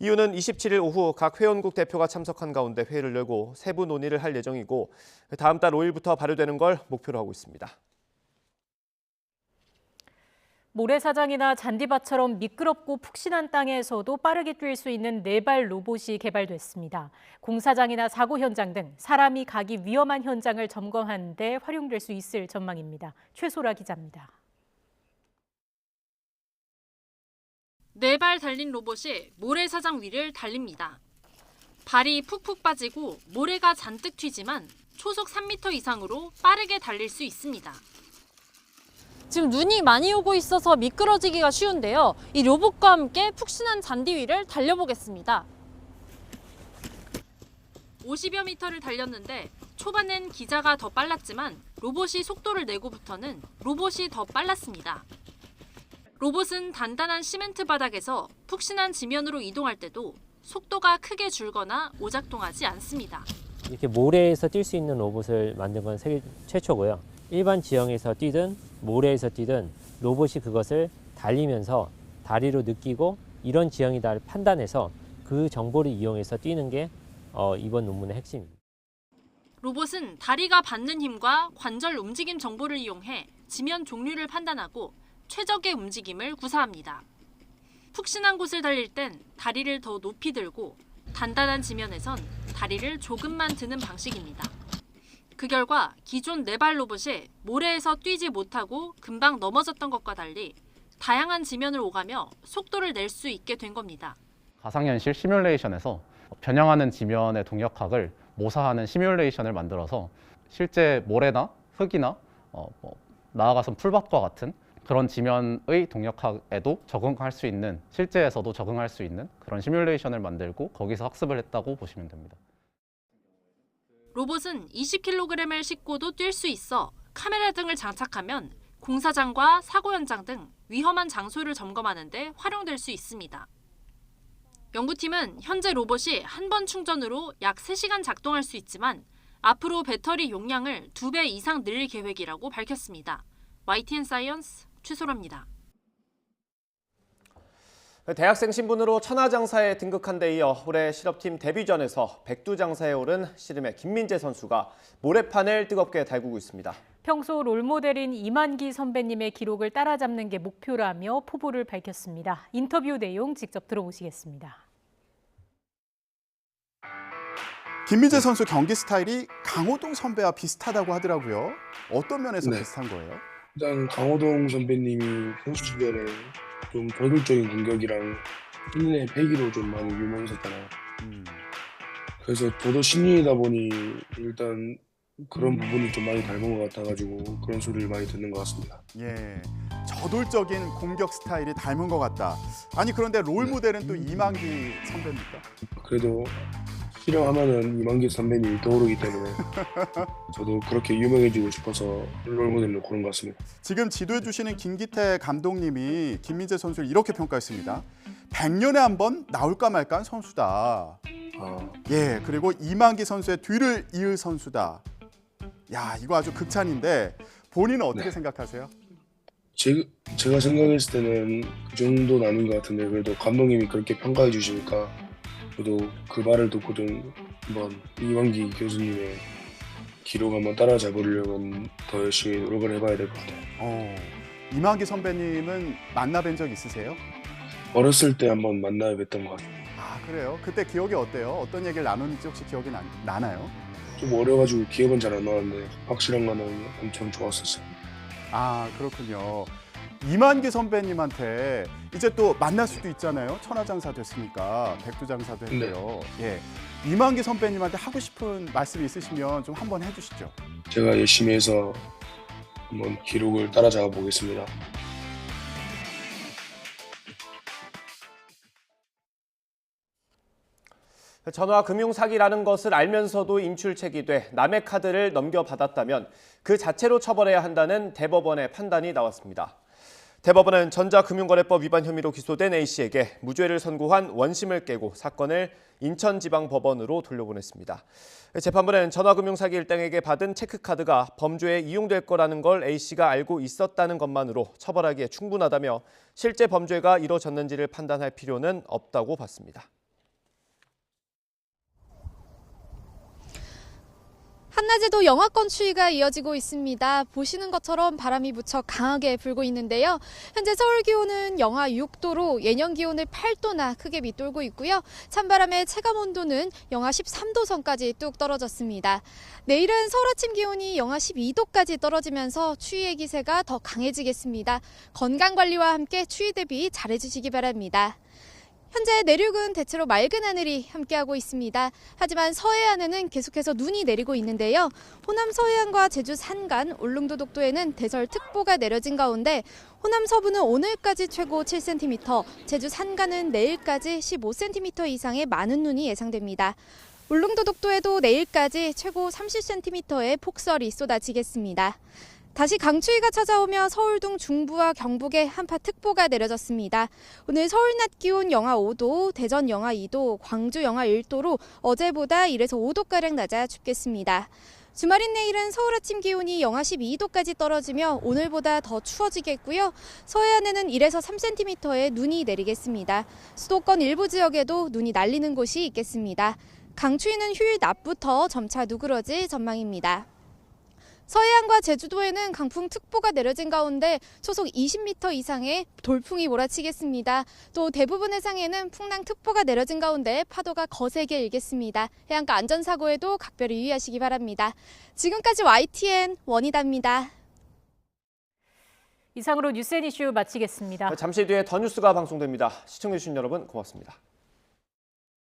Speaker 1: 이유는 27일 오후 각 회원국 대표가 참석한 가운데 회의를 열고 세부 논의를 할 예정이고 다음 달 5일부터 발효되는 걸 목표로 하고 있습니다.
Speaker 2: 모래사장이나 잔디밭처럼 미끄럽고 푹신한 땅에서도 빠르게 뛸 수 있는 네발 로봇이 개발됐습니다. 공사장이나 사고 현장 등 사람이 가기 위험한 현장을 점검하는 데 활용될 수 있을 전망입니다. 최소라 기자입니다.
Speaker 11: 4발 달린 로봇이 모래사장 위를 달립니다. 발이 푹푹 빠지고 모래가 잔뜩 튀지만 초속 3m 이상으로 빠르게 달릴 수 있습니다.
Speaker 12: 지금 눈이 많이 오고 있어서 미끄러지기가 쉬운데요. 이 로봇과 함께 푹신한 잔디 위를 달려보겠습니다.
Speaker 11: 50여 미터를 달렸는데 초반엔 기자가 더 빨랐지만 로봇이 속도를 내고부터는 로봇이 더 빨랐습니다. 로봇은 단단한 시멘트 바닥에서 푹신한 지면으로 이동할 때도 속도가 크게 줄거나 오작동하지 않습니다.
Speaker 13: 이렇게 모래에서 뛸 수 있는 로봇을 만든 건 세계 최초고요. 일반 지형에서 뛰든 모래에서 뛰든 로봇이 그것을 달리면서 다리로 느끼고 이런 지형이다를 판단해서 그 정보를 이용해서 뛰는 게 이번 논문의 핵심입니다.
Speaker 11: 로봇은 다리가 받는 힘과 관절 움직임 정보를 이용해 지면 종류를 판단하고 최적의 움직임을 구사합니다. 푹신한 곳을 달릴 땐 다리를 더 높이 들고 단단한 지면에선 다리를 조금만 드는 방식입니다. 그 결과 기존 4발 로봇이 모래에서 뛰지 못하고 금방 넘어졌던 것과 달리 다양한 지면을 오가며 속도를 낼 수 있게 된 겁니다.
Speaker 14: 가상현실 시뮬레이션에서 변형하는 지면의 동력학을 모사하는 시뮬레이션을 만들어서 실제 모래나 흙이나 나아가선 풀밭과 같은 그런 지면의 동력학에도 적응할 수 있는, 실제에서도 적응할 수 있는 그런 시뮬레이션을 만들고 거기서 학습을 했다고 보시면 됩니다.
Speaker 11: 로봇은 20kg을 싣고도 뛸 수 있어 카메라 등을 장착하면 공사장과 사고 현장 등 위험한 장소를 점검하는 데 활용될 수 있습니다. 연구팀은 현재 로봇이 한 번 충전으로 약 3시간 작동할 수 있지만 앞으로 배터리 용량을 2배 이상 늘릴 계획이라고 밝혔습니다. YTN 사이언스 최소라입니다.
Speaker 1: 대학생 신분으로 천하장사에 등극한 데 이어 올해 실업팀 데뷔전에서 백두장사에 오른 씨름의 김민재 선수가 모래판을 뜨겁게 달구고 있습니다.
Speaker 2: 평소 롤모델인 이만기 선배님의 기록을 따라잡는 게 목표라며 포부를 밝혔습니다. 인터뷰 내용 직접 들어보시겠습니다.
Speaker 3: 김민재 선수 경기 스타일이 강호동 선배와 비슷하다고 하더라고요. 어떤 면에서
Speaker 15: 네.
Speaker 3: 비슷한 거예요?
Speaker 15: 일단 강호동 선배님이 선수 시절에 좀 저돌적인 공격이랑 신인의 패기로 좀 많이 유명했었잖아요. 그래서 저도 신인이다 보니 일단 그런 부분이 좀 많이 닮은 것 같아가지고 그런 소리를 많이 듣는 것 같습니다.
Speaker 3: 예, 저돌적인 공격 스타일이 닮은 것 같다. 아니 그런데 롤 모델은 또 이만기 선배입니까?
Speaker 15: 그래도 실험하면은 이만기 선배님이 떠오르기 때문에 저도 그렇게 유명해지고 싶어서 롤모델로 고른 것 같습니다.
Speaker 3: 지금 지도해 주시는 김기태 감독님이 김민재 선수를 이렇게 평가했습니다. 100년에 한 번 나올까 말까한 선수다. 예, 그리고 이만기 선수의 뒤를 이을 선수다. 야, 이거 아주 극찬인데 본인은 어떻게 생각하세요?
Speaker 15: 제가 생각했을 때는 그 정도는 아닌 것 같은데 그래도 감독님이 그렇게 평가해 주시니까 저도 그 말을 듣고 좀 한번 이만기 교수님의 기록 한번 따라잡으려면 더 열심히 노력을 해봐야 될 것 같아요.
Speaker 3: 이만기 선배님은 만나뵌 적 있으세요?
Speaker 15: 어렸을 때 한번 만나 뵀던 것 같아요.
Speaker 3: 아, 그래요? 그때 기억이 어때요? 어떤 얘기를 나눴는지 혹시 기억이 나나요?
Speaker 15: 좀 어려가지고 기억은 잘 안 나는데 확실한 거는 엄청 좋았었어요.
Speaker 3: 아, 그렇군요. 이만기 선배님한테 이제 또 만날 수도 있잖아요. 천하장사 됐으니까 백두장사도 했고요. 예, 이만기 선배님한테 하고 싶은 말씀 있으시면 좀 한번 해주시죠.
Speaker 15: 제가 열심히 해서 한번 기록을 따라잡아 보겠습니다.
Speaker 1: 전화 금융 사기라는 것을 알면서도 인출책이 돼 남의 카드를 넘겨받았다면 그 자체로 처벌해야 한다는 대법원의 판단이 나왔습니다. 대법원은 전자금융거래법 위반 혐의로 기소된 A씨에게 무죄를 선고한 원심을 깨고 사건을 인천지방법원으로 돌려보냈습니다. 재판부는 전화금융 사기 일당에게 받은 체크카드가 범죄에 이용될 거라는 걸 A씨가 알고 있었다는 것만으로 처벌하기에 충분하다며 실제 범죄가 이뤄졌는지를 판단할 필요는 없다고 봤습니다.
Speaker 16: 한낮에도 영하권 추위가 이어지고 있습니다. 보시는 것처럼 바람이 무척 강하게 불고 있는데요. 현재 서울 기온은 영하 6도로 예년 기온을 8도나 크게 밑돌고 있고요. 찬바람의 체감 온도는 영하 13도 선까지 뚝 떨어졌습니다. 내일은 서울 아침 기온이 영하 12도까지 떨어지면서 추위의 기세가 더 강해지겠습니다. 건강관리와 함께 추위 대비 잘해주시기 바랍니다. 현재 내륙은 대체로 맑은 하늘이 함께하고 있습니다. 하지만 서해안에는 계속해서 눈이 내리고 있는데요. 호남 서해안과 제주 산간, 울릉도 독도에는 대설특보가 내려진 가운데 호남 서부는 오늘까지 최고 7cm, 제주 산간은 내일까지 15cm 이상의 많은 눈이 예상됩니다. 울릉도 독도에도 내일까지 최고 30cm의 폭설이 쏟아지겠습니다. 다시 강추위가 찾아오며 서울 등 중부와 경북에 한파특보가 내려졌습니다. 오늘 서울 낮 기온 영하 5도, 대전 영하 2도, 광주 영하 1도로 어제보다 1에서 5도가량 낮아 춥겠습니다. 주말인 내일은 서울 아침 기온이 영하 12도까지 떨어지며 오늘보다 더 추워지겠고요. 서해안에는 1에서 3cm의 눈이 내리겠습니다. 수도권 일부 지역에도 눈이 날리는 곳이 있겠습니다. 강추위는 휴일 낮부터 점차 누그러질 전망입니다. 서해안과 제주도에는 강풍특보가 내려진 가운데 초속 20m 이상의 돌풍이 몰아치겠습니다. 또 대부분 해상에는 풍랑특보가 내려진 가운데 파도가 거세게 일겠습니다. 해안가 안전사고에도 각별히 유의하시기 바랍니다. 지금까지 YTN 원희다입니다.
Speaker 2: 이상으로 뉴스앤이슈 마치겠습니다.
Speaker 1: 잠시 뒤에 더 뉴스가 방송됩니다. 시청해주신 여러분 고맙습니다.